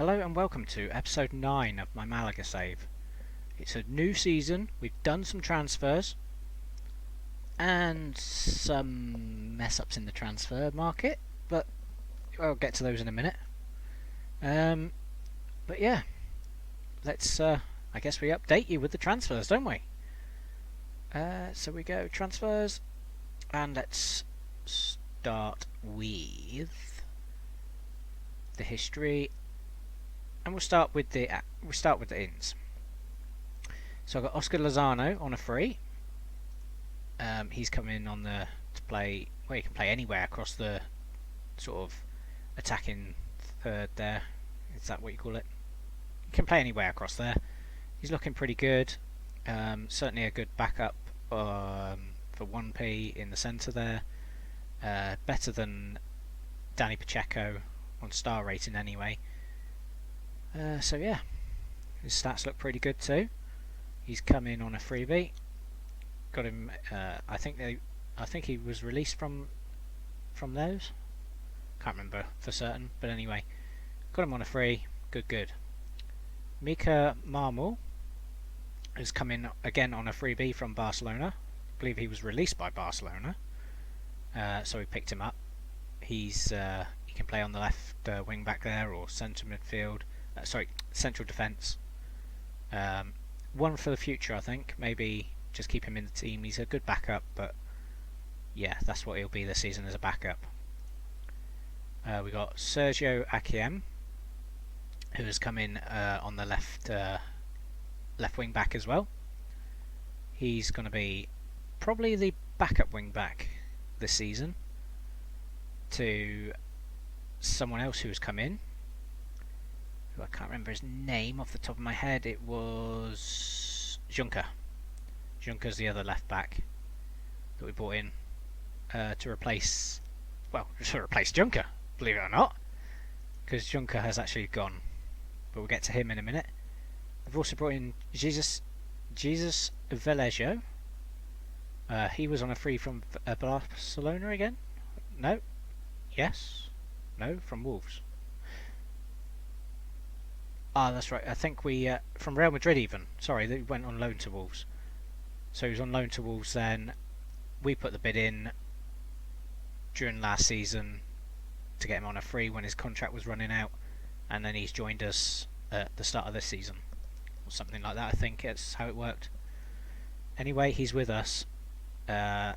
Hello and welcome to episode 9 of my Malaga save. It's a new season, we've done some transfers and some mess ups in the transfer market, but I'll get to those in a minute. But yeah, let's I guess we update you with the transfers, don't we? So we go transfers, and let's start with the history. And we'll start with the ins. So I've got Oscar Lozano on a free. He's coming on to play. Well, he can play anywhere across the sort of attacking third there. Is that what you call it? He can play anywhere across there. He's looking pretty good. Certainly a good backup for 1p in the centre there. Better than Danny Pacheco on star rating anyway. So yeah, his stats look pretty good too. He's come in on a freebie. Got him. I think he was released from those. Can't remember for certain, but anyway, got him on a free. Good. Mika Marmol has come in again on a freebie from Barcelona. I believe he was released by Barcelona, so we picked him up. He can play on the left wing back there or centre midfield. Central defence. One for the future, I think. Maybe just keep him in the team. He's a good backup, but yeah, that's what he'll be this season as a backup. We got Sergio Akiem, who has come in on the left wing back as well. He's going to be probably the backup wing back this season to someone else who's come in. I can't remember his name off the top of my head. It was Juncker. Juncker's the other left back that we brought in to replace Juncker, believe it or not, because Juncker has actually gone. But we'll get to him in a minute. I've also brought in Jesus Velejo. He was on a free from Barcelona again. No. Yes. No, from Wolves. That's right. I think we from Real Madrid even. Sorry, they went on loan to Wolves. So he was on loan to Wolves then. We put the bid in during last season to get him on a free when his contract was running out, and then he's joined us at the start of this season or something like that. I think it's how it worked. Anyway, he's with us, so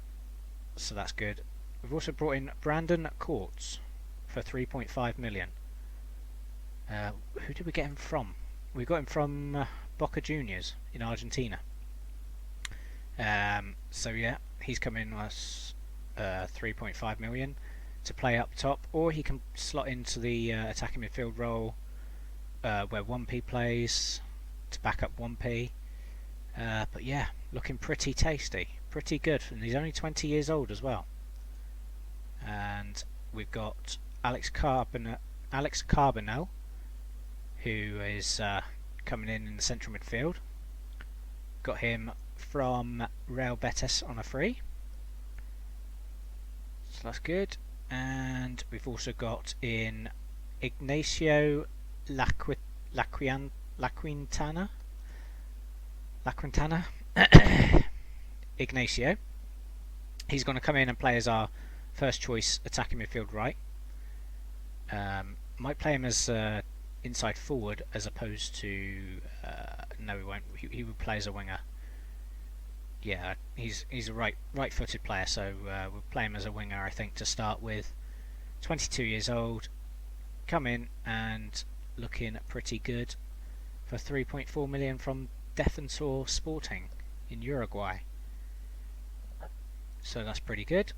that's good. We've also brought in Brandon Courts for 3.5 million. Who did we get him from? We got him from Boca Juniors in Argentina. So yeah, he's come in us 3.5 million to play up top, or he can slot into the attacking midfield role where 1p plays to back up 1p. But yeah, looking pretty tasty, pretty good, and he's only 20 years old as well. And we've got Alex Carbonell, who is coming in the central midfield. Got him from Real Betis on a free, so that's good. And we've also got in Ignacio Laquintana. Ignacio. He's going to come in and play as our first choice attacking midfield right. Might play him as inside forward as opposed to no, he won't. He would play as a winger. Yeah, he's a right-footed player, so we'll play him as a winger, I think, to start with. 22 years old, come in and looking pretty good for 3.4 million from Defensor Sporting in Uruguay. So that's pretty good.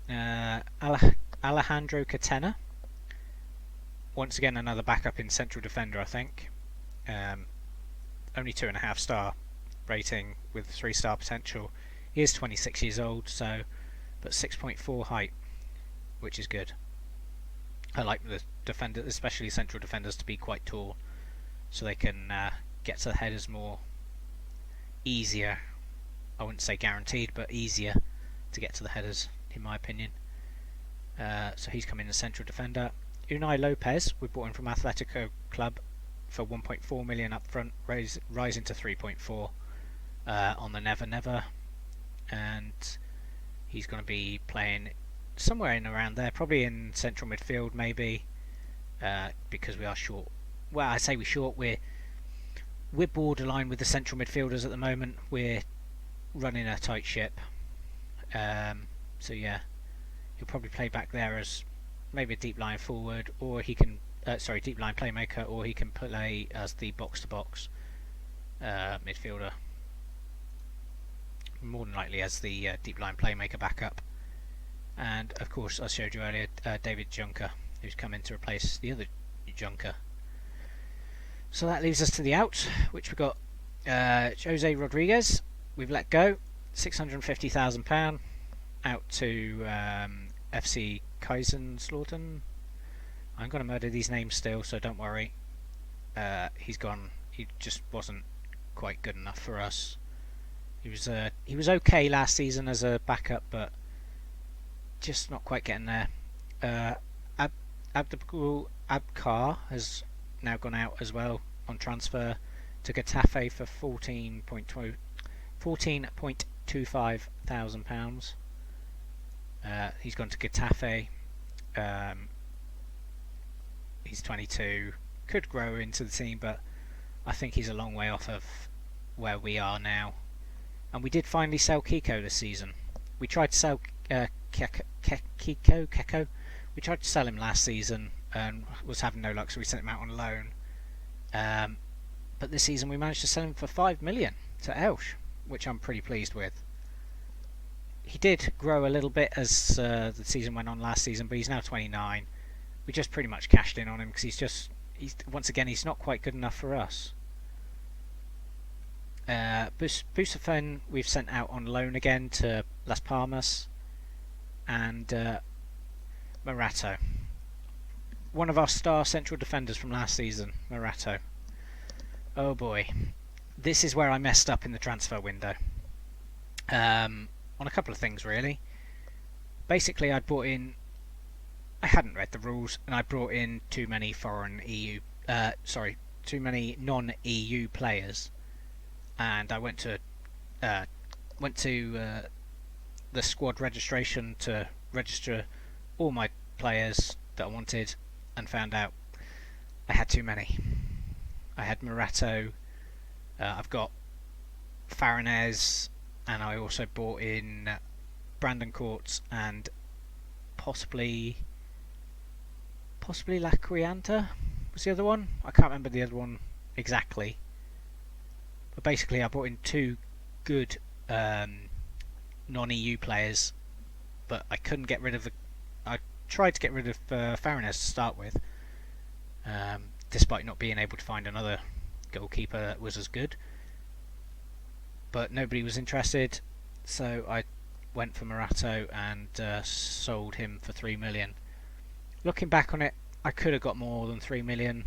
Alejandro Catena. Once again, another backup in central defender, I think. Only 2.5 star rating with 3-star potential. He is 26 years old, but 6.4 height, which is good. I like the defender, especially central defenders, to be quite tall, so they can get to the headers more easier. I wouldn't say guaranteed, but easier to get to the headers, in my opinion. So he's come in as central defender. Unai Lopez, we bought him from Atletico Club for 1.4 million up front, rising to 3.4 on the Never Never, and he's going to be playing somewhere in around there, probably in central midfield maybe, because we are short. Well, I say we're short. We're borderline with the central midfielders at the moment. We're running a tight ship. So yeah, he'll probably play back there as maybe a deep line forward, or he can deep line playmaker, or he can play as the box to box midfielder. More than likely as the deep line playmaker backup. And of course, I showed you earlier, David Junker, who's come in to replace the other Junker. So that leaves us to the out, which we've got Jose Rodriguez. We've let go £650,000 out to FC Kaiserslautern. I'm going to murder these names still, so don't worry. He's gone. He just wasn't quite good enough for us. He was okay last season as a backup, but just not quite getting there. Abdul Abkar has now gone out as well on transfer to Getafe for £14.25,000. He's gone to Getafe. He's 22, could grow into the team, but I think he's a long way off of where we are now. And we did finally sell Kiko this season. We tried to sell Keko. We tried to sell him last season and was having no luck, so we sent him out on loan. But this season we managed to sell him for 5 million to Elche, which I'm pretty pleased with. He did grow a little bit as the season went on last season, but he's now 29. We just pretty much cashed in on him because he's once again he's not quite good enough for us. Busafen we've sent out on loan again to Las Palmas, and Morato, one of our star central defenders from last season, Morato. Oh boy, this is where I messed up in the transfer window. On a couple of things really. Basically, I hadn't read the rules, and I brought in too many too many non-EU players, and I went to the squad registration to register all my players that I wanted, and found out I had too many. I had Morato, I've got Farinez, and I also bought in Brandon Courts and possibly Lacrianta was the other one. I can't remember the other one exactly. But basically I brought in two good non-EU players, but I couldn't get rid of I tried to get rid of Farinez to start with, despite not being able to find another goalkeeper that was as good. But nobody was interested, so I went for Morato and sold him for 3 million. Looking back on it, I could have got more than 3 million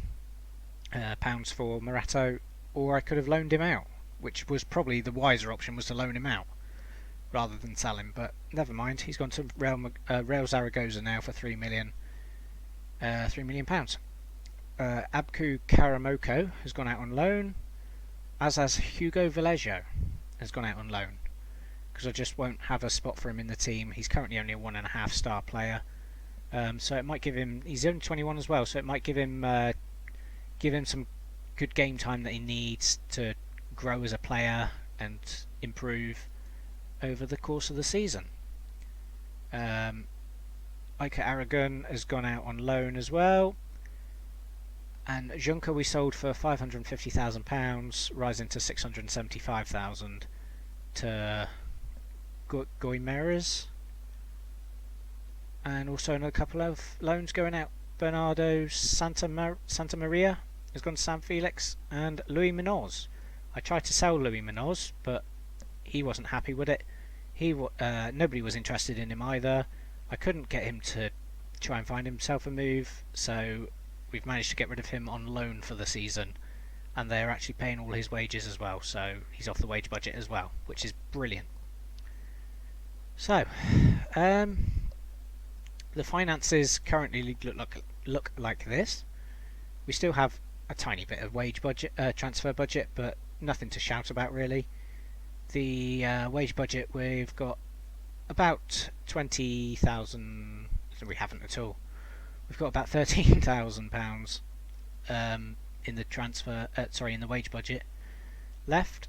pounds for Morato, or I could have loaned him out, which was probably the wiser option, was to loan him out rather than sell him. But never mind, he's gone to Real Zaragoza now for 3 million pounds. Abku Karamoko has gone out on loan, as has Hugo Vallejo has gone out on loan, because I just won't have a spot for him in the team. He's currently only a 1.5 star player, so it might give him, he's only 21 as well, so it might give him some good game time that he needs to grow as a player and improve over the course of the season. Ika Aragon has gone out on loan as well, and Junker we sold for £550,000, rising to £675,000 to Goimeres. And also another couple of loans going out. Bernardo Santa Maria has gone to San Felix, and Louis Munoz. I tried to sell Louis Munoz, but he wasn't happy with it. Nobody was interested in him either. I couldn't get him to try and find himself a move, so we've managed to get rid of him on loan for the season, and they're actually paying all his wages as well, so he's off the wage budget as well, which is brilliant. So the finances currently look like this. We still have a tiny bit of transfer budget, but nothing to shout about really. The wage budget, we've got about 20,000. We haven't at all. We've got about £13,000 in the wage budget left.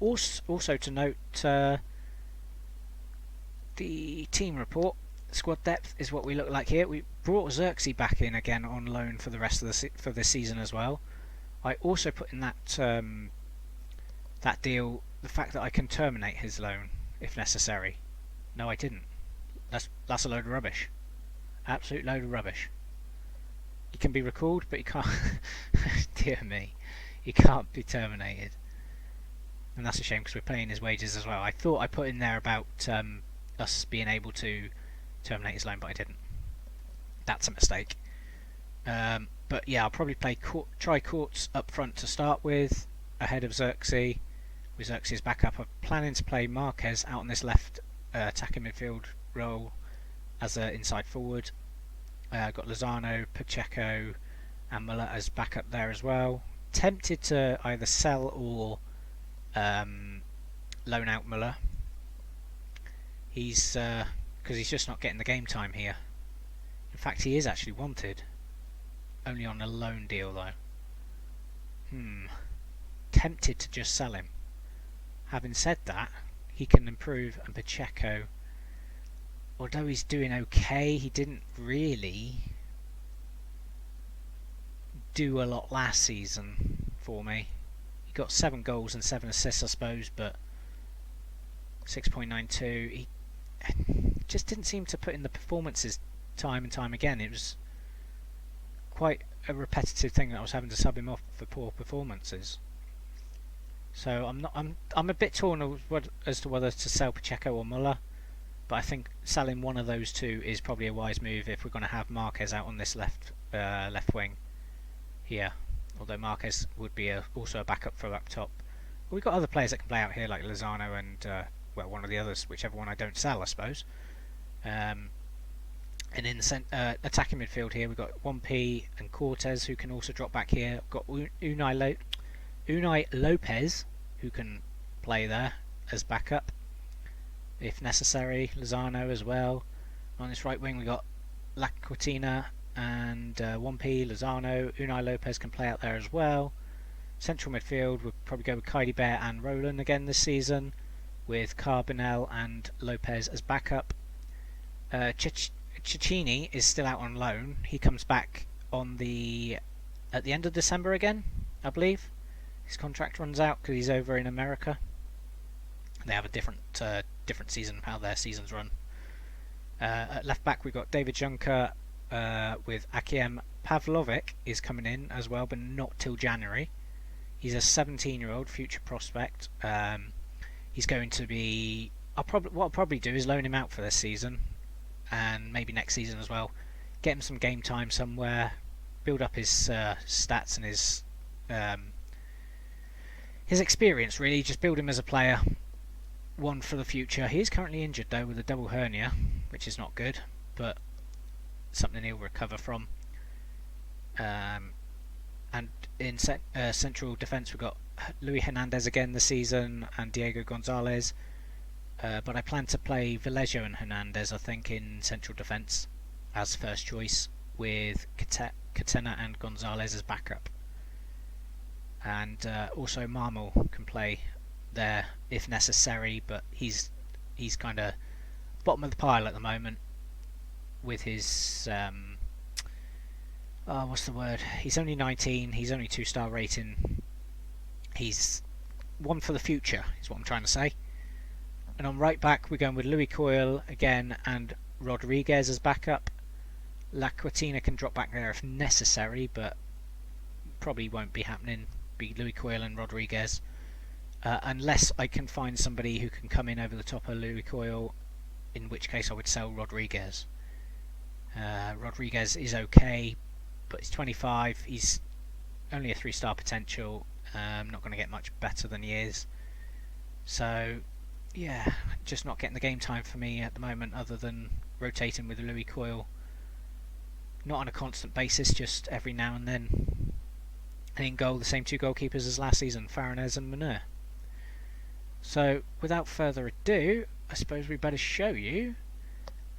Also to note, the team report, squad depth is what we look like here. We brought Xerxes back in again on loan for the rest of for this season as well. I also put in that deal the fact that I can terminate his loan if necessary. No, I didn't. That's a load of rubbish. Absolute load of rubbish. You can be recalled, but you can't. Dear me, you can't be terminated. And that's a shame because we're paying his wages as well. I thought I put in there about us being able to terminate his loan, but I didn't. That's a mistake. But yeah, I'll probably try Courts up front to start with, ahead of Xerxes. With Xerxes back up, I'm planning to play Marquez out on this left attacking midfield role as an inside forward. Got Lozano, Pacheco and Muller as backup there as well. Tempted to either sell or loan out Muller. He's because he's just not getting the game time here. In fact, he is actually wanted. Only on a loan deal though. Tempted to just sell him. Having said that, he can improve, and Pacheco, although he's doing okay, he didn't really do a lot last season for me. He got 7 goals and 7 assists, I suppose, but 6.92. He just didn't seem to put in the performances time and time again. It was quite a repetitive thing that I was having to sub him off for poor performances. So I'm a bit torn as to whether to sell Pacheco or Muller, but I think selling one of those two is probably a wise move if we're going to have Marquez out on this left wing here. Although Marquez would be also a backup for up top. But we've got other players that can play out here like Lozano and one of the others, whichever one I don't sell, I suppose. And in the attacking midfield here, we've got 1P and Cortez who can also drop back here. We've got Unai Lopez who can play there as backup if necessary. Lozano as well. On this right wing we've got Lacuatina and 1P, Lozano. Unai Lopez can play out there as well. Central midfield we'll probably go with Kylie Bear and Roland again this season, with Carbonell and Lopez as backup. Cecchini is still out on loan. He comes back at the end of December again, I believe. His contract runs out because he's over in America. They have a different season, how their seasons run. At left back we've got David Juncker with Akiem Pavlovic is coming in as well, but not till January. He's a 17-year-old future prospect. He's going to be... what I'll probably do is loan him out for this season, and maybe next season as well. Get him some game time somewhere, build up his stats and his experience, really. Just build him as a player, one for the future. He is currently injured though with a double hernia, which is not good, but something he'll recover from. And in central defence we've got Luis Hernandez again this season and Diego Gonzalez. But I plan to play Vallejo and Hernandez, I think, in central defence as first choice, with Catena and Gonzalez as backup. And also Marmol can play there if necessary, but he's kind of bottom of the pile at the moment with his what's the word? He's only 19. He's only 2-star rating. He's one for the future, is what I'm trying to say. And on right back, we're going with Louis Coyle again and Rodriguez as backup. Lacuatina can drop back there if necessary, but probably won't be happening. Be Louis Coyle and Rodriguez, unless I can find somebody who can come in over the top of Louis Coyle, in which case I would sell Rodriguez. Rodriguez is okay, but he's 25. He's only a 3-star potential. Not going to get much better than he is. So yeah, just not getting the game time for me at the moment, other than rotating with Louis Coyle. Not on a constant basis, just every now and then. And in goal, the same two goalkeepers as last season, Farinez and Munir. So, without further ado, I suppose we better show you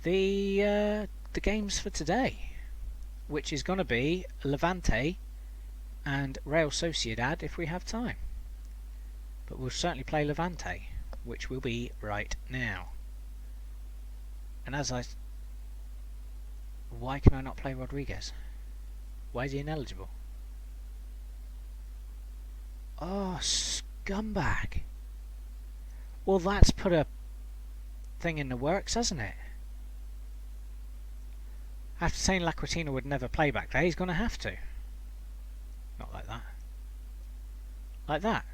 the games for today, which is going to be Levante and Real Sociedad if we have time. But we'll certainly play Levante, which will be right now. And why can I not play Rodriguez? Why is he ineligible? Oh, scumbag. Well, that's put a thing in the works, hasn't it? After saying Laquatina would never play back there, he's going to have to. Not like that. Like that.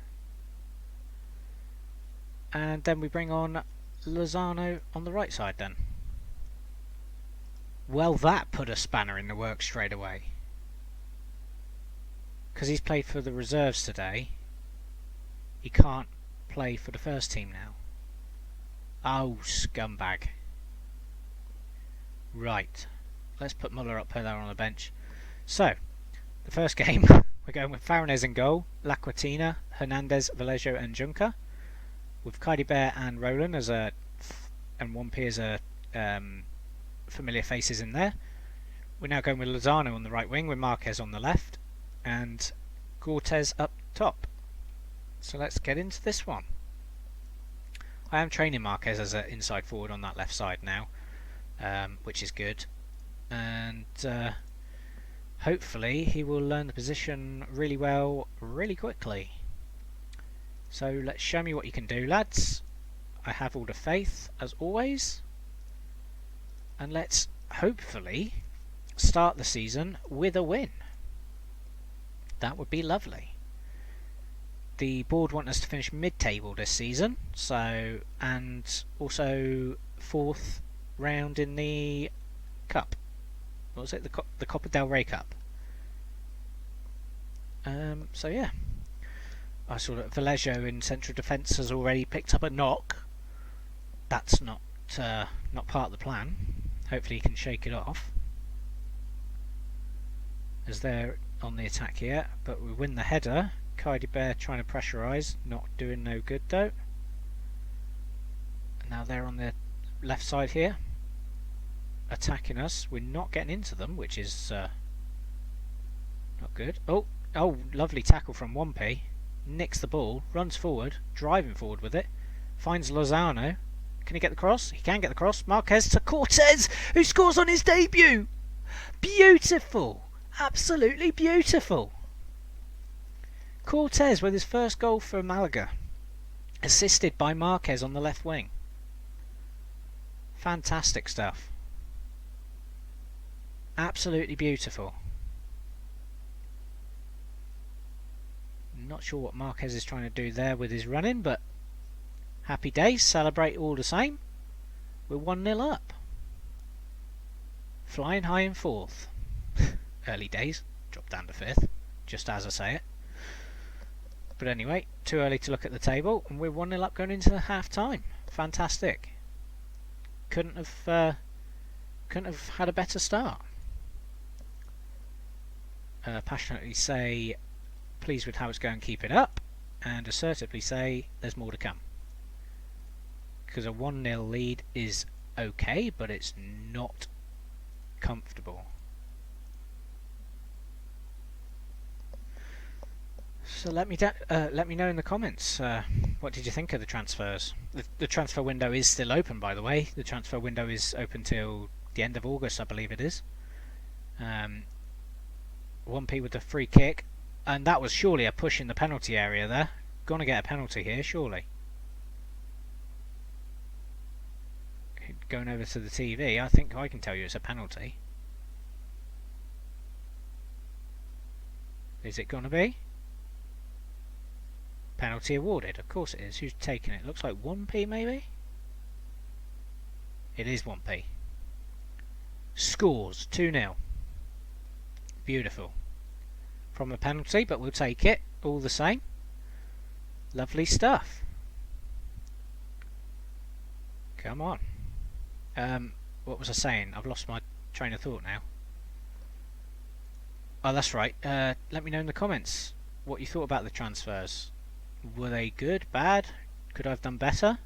And then we bring on Lozano on the right side then. Well, that put a spanner in the works straight away. Because he's played for the reserves today, he can't play for the first team now. Oh, scumbag. Right. Let's put Muller up there on the bench. So, the first game, we're going with Farinez in goal, Laquatina, Hernandez, Vallejo and Juncker. With Kaidi Bear and Roland and 1P as a familiar faces in there. We're now going with Lozano on the right wing with Marquez on the left and Cortez up top. So let's get into this one. I am training Marquez as an inside forward on that left side now, which is good, and hopefully he will learn the position really well really quickly. So let's show me what you can do, lads. I have all the faith as always, and let's hopefully start the season with a win. That would be lovely. The board want us to finish mid-table this season, so, and also 4th round in the cup. What was it? The Copa del Rey Cup. So yeah, I saw that Vallejo in central defence has already picked up a knock. That's not part of the plan. Hopefully he can shake it off, as they're on the attack here. But we win the header. Kaidi Bear trying to pressurise, not doing no good though. And now they're on the left side here, attacking us. We're not getting into them, which is not good. Oh, lovely tackle from 1P. Nicks the ball, runs forward, driving forward with it. Finds Lozano. Can he get the cross? He can get the cross. Marquez to Cortez, who scores on his debut. Beautiful. Absolutely beautiful. Cortez with his first goal for Malaga, assisted by Marquez on the left wing. Fantastic stuff. Absolutely beautiful. Not sure what Marquez is trying to do there with his running, but happy days, celebrate all the same. We're 1-0 up. Flying high in 4th. Early days, drop down to 5th, just as I say it. But anyway, too early to look at the table, and we're 1-0 up going into the half time. Fantastic. Couldn't have had a better start. Passionately say, pleased with how it's going, keep it up, and assertively say, there's more to come. Because a 1-0 lead is okay, but it's not comfortable. So let me know in the comments, what did you think of the transfers? The transfer window is still open, by the way. The transfer window is open till the end of August, I believe it is. 1P with the free kick, and that was surely a push in the penalty area there. Gonna get a penalty here, surely. Going over to the TV, I think I can tell you it's a penalty. Is it gonna be? Penalty awarded, of course it is. Who's taking it? Looks like 1P maybe? It is 1P. Scores 2-0. Beautiful. From a penalty, but we'll take it all the same. Lovely stuff. Come on. What was I saying? I've lost my train of thought now. Oh, that's right. Let me know in the comments what you thought about the transfers. Were they good, bad? Could I have done better?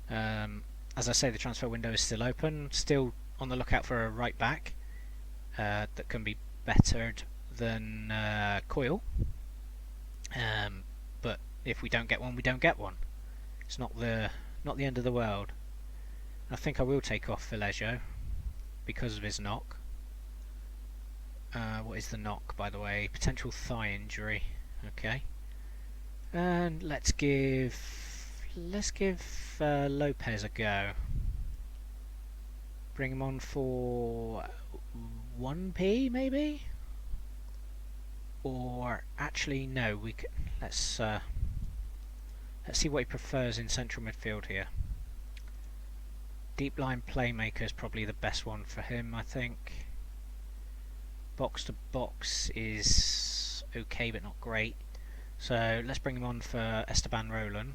As I say, the transfer window is still open. Still on the lookout for a right back that can be bettered than Coyle. But if we don't get one, we don't get one. It's not the end of the world. I think I will take off Vileggio because of his knock. What is the knock, by the way? Potential thigh injury. Okay. And let's give Lopez a go. Bring him on for 1p maybe, or actually no. Let's see what he prefers in central midfield here. Deep line playmaker is probably the best one for him, I think. Box to box is okay but not great. So let's bring him on for Esteban Roland,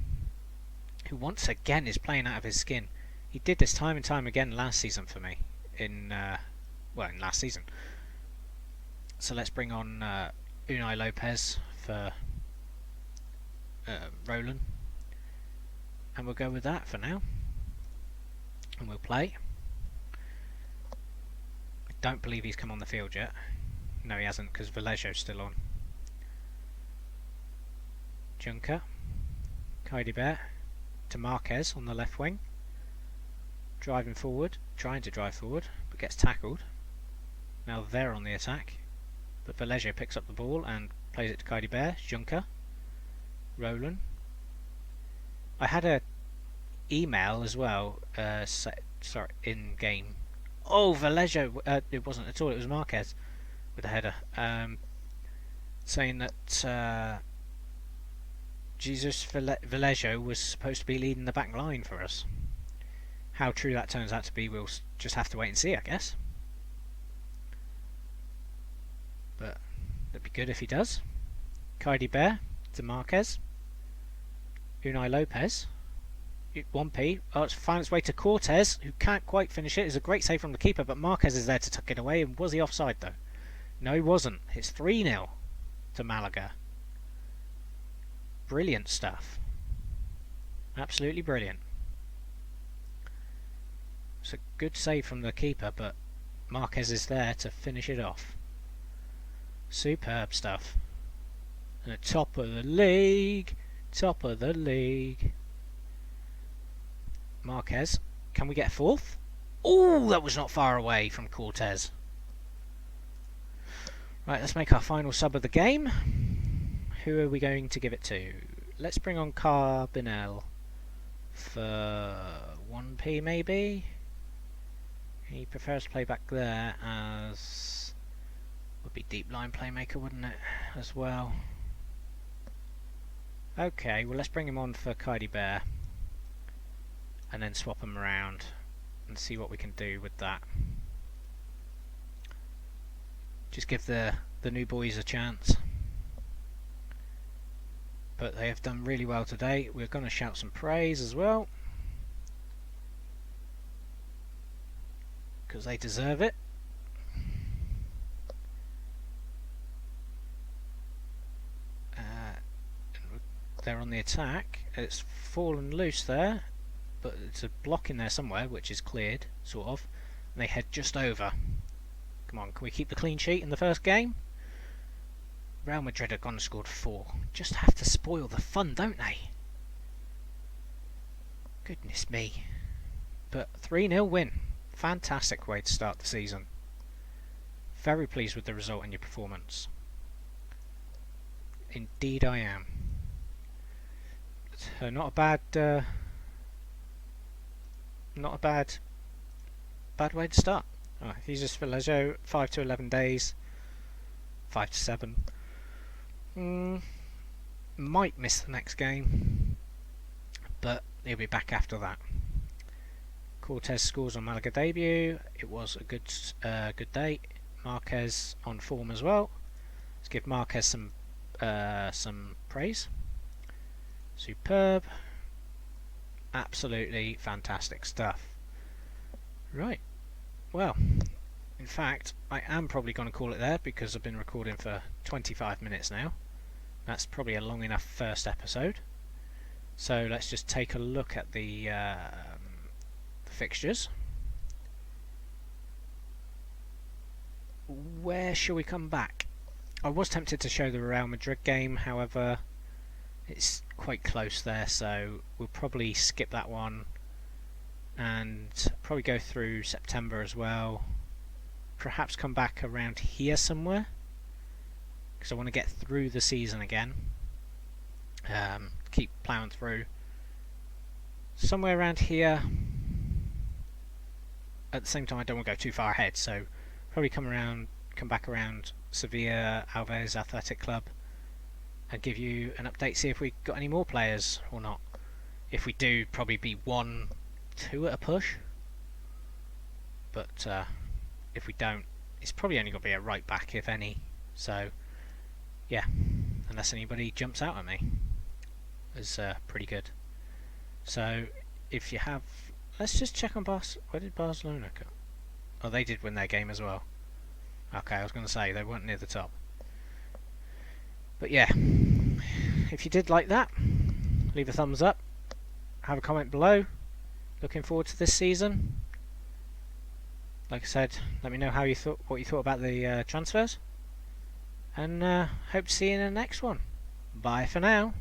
who once again is playing out of his skin. He did this time and time again last season for me. In last season. So let's bring on Unai Lopez for Roland, and we'll go with that for now. And we'll play. I don't believe he's come on the field yet. No, he hasn't, because Vileggio's still on. Junker, Kaidi Bear to Marquez on the left wing, driving forward, trying to drive forward, but gets tackled. Now they're on the attack, but Vileggio picks up the ball and plays it to Kaidi Bear. Junker, Roland. I had a email as well. Sorry, in game. Oh, Vileggio. It wasn't at all. It was Marquez with a header, saying that Jesus Vileggio was supposed to be leading the back line for us. How true that turns out to be, we'll just have to wait and see, I guess. But it'd be good if he does. Kaidi Bear to Marquez. Unai Lopez. 1p. Oh, it's found its way to Cortez, who can't quite finish it. It's a great save from the keeper, but Marquez is there to tuck it away. And was he offside though? No, he wasn't. It's 3-0 to Malaga. Brilliant stuff. Absolutely brilliant. It's a good save from the keeper, but Marquez is there to finish it off. Superb stuff. And the top of the league. Top of the league. Marquez. Can we get fourth? Oh, that was not far away from Cortez. Right, let's make our final sub of the game. Who are we going to give it to? Let's bring on Carbonell for 1p maybe. He prefers to play back there, as would be deep line playmaker, wouldn't it, as well? Okay, well let's bring him on for Kaidi Bear and then swap him around and see what we can do with that. Just give the new boys a chance. But they have done really well today. We're going to shout some praise as well, because they deserve it. They're on the attack. It's fallen loose there, but it's a block in there somewhere which is cleared, sort of, and they head just over. Come on, can we keep the clean sheet in the first game? Real Madrid have gone and scored 4. Just have to spoil the fun, don't they? Goodness me. But 3-0 win. Fantastic way to start the season. Very pleased with the result and your performance. Indeed I am. So not a bad way to start. Oh, Jesus Vileggio, 5 to 11 days. 5 to 7. Might miss the next game, but he'll be back after that. Cortez scores on Malaga debut. It was a good day. Marquez on form as well. Let's give Marquez some praise. Superb. Absolutely fantastic stuff. Right. Well, In fact, I am probably going to call it there because I've been recording for 25 minutes now. That's probably a long enough first episode. So let's just take a look at the fixtures. Where shall we come back? I was tempted to show the Real Madrid game, however, it's quite close there, so we'll probably skip that one and probably go through September as well. Perhaps come back around here somewhere because I want to get through the season again. Keep ploughing through. Somewhere around here. At the same time, I don't want to go too far ahead, so probably come back around Sevilla, Alves Athletic Club, and give you an update, see if we got any more players or not. If we do, probably be 1-2 at a push. But if we don't, it's probably only going to be a right back, if any. So, yeah, unless anybody jumps out at me. It's pretty good. So, if you have... Let's just check on where did Barcelona go? Oh, they did win their game as well. Okay, I was going to say, they weren't near the top. But yeah, if you did like that, leave a thumbs up. Have a comment below. Looking forward to this season. Like I said, let me know what you thought about the transfers. And hope to see you in the next one. Bye for now.